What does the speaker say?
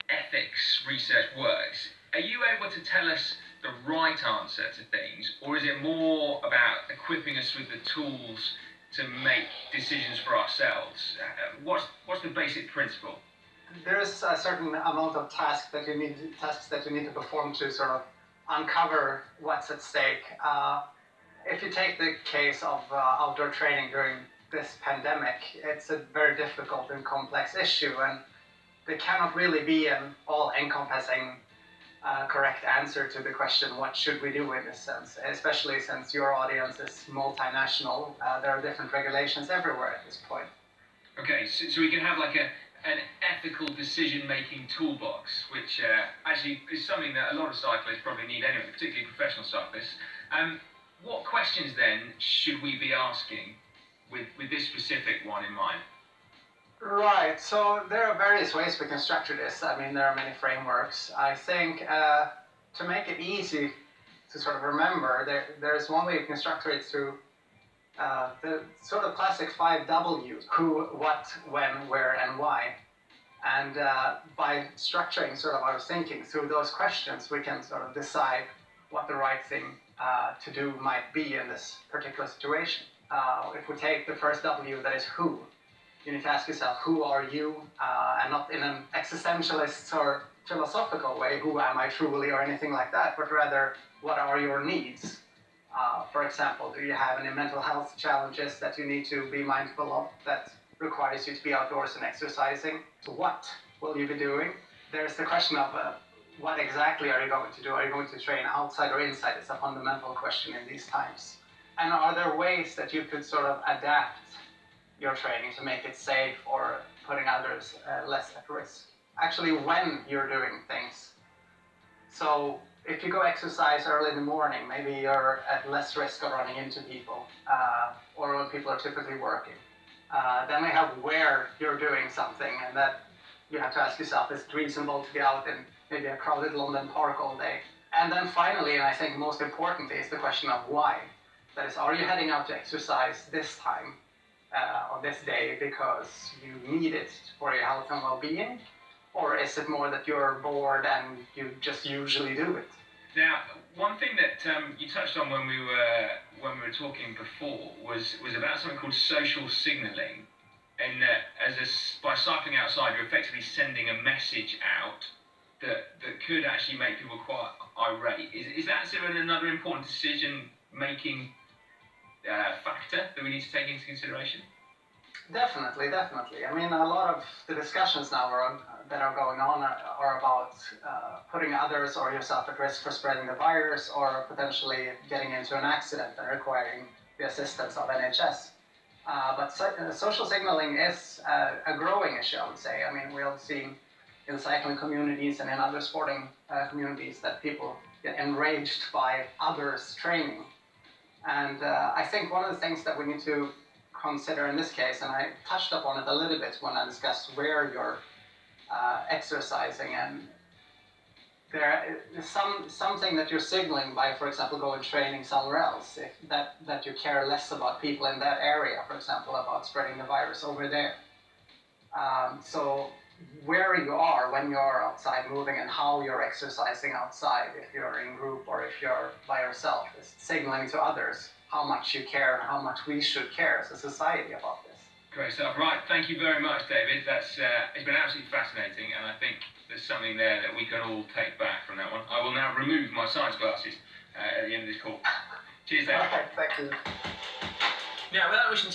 ethics research works, are you able to tell us the right answer to things, or is it more about equipping us with the tools to make decisions for ourselves? What's the basic principle? There is a certain amount of tasks that you need to perform to sort of uncover what's at stake. If you take the case of outdoor training during this pandemic, it's a very difficult and complex issue, and there cannot really be an all-encompassing correct answer to the question, what should we do in this sense, especially since your audience is multinational. There are different regulations everywhere at this point. Okay, so we can have like an ethical decision-making toolbox, which actually is something that a lot of cyclists probably need anyway, particularly professional cyclists. What questions then should we be asking with this specific one in mind? Right, so there are various ways we can structure this. I mean, there are many frameworks. I think to make it easy to sort of remember, there's one way you can structure it through the sort of classic 5 W's: who, what, when, where, and why. And by structuring sort of our thinking through those questions, we can sort of decide what the right thing to do might be in this particular situation. If we take the first W, that is who, you need to ask yourself, who are you? And not in an existentialist or philosophical way, who am I truly, or anything like that, but rather, what are your needs? For example, do you have any mental health challenges that you need to be mindful of that requires you to be outdoors and exercising? So what will you be doing? There's the question of what exactly are you going to do? Are you going to train outside or inside? It's a fundamental question in these times. And are there ways that you could sort of adapt your training to make it safe or putting others less at risk? Actually, when you're doing things. So if you go exercise early in the morning, maybe you're at less risk of running into people, or when people are typically working. Then we have where you're doing something, and that you have to ask yourself, is it reasonable to be out in maybe a crowded London park all day? And then finally, and I think most importantly, is the question of why. That is, are you heading out to exercise this time on this day because you need it for your health and well-being? Or is it more that you're bored and you just usually do it? Now, one thing that you touched on when we were talking before was about something called social signalling, and that by cycling outside, you're effectively sending a message out that could actually make people quite irate. Is that sort of another important decision-making factor that we need to take into consideration? Definitely. I mean, a lot of the discussions now that are going on are about putting others or yourself at risk for spreading the virus, or potentially getting into an accident and requiring the assistance of NHS. But social signaling is a growing issue, I would say. I mean, we'll see in cycling communities and in other sporting communities that people get enraged by others' training. And I think one of the things that we need to consider in this case, and I touched upon it a little bit when I discussed where you're exercising, and there is something that you're signaling by, for example, going training somewhere else, if that you care less about people in that area, for example, about spreading the virus over there. So where you are when you're outside moving and how you're exercising outside, if you're in group or if you're by yourself, is signaling to others how much you care and how much we should care as a society about this. Great stuff. Right, thank you very much, David. That's it's been absolutely fascinating, and I think there's something there that we can all take back from that one. I will now remove my science glasses at the end of this call. Cheers, David. Okay, thank you. Now, without wishing to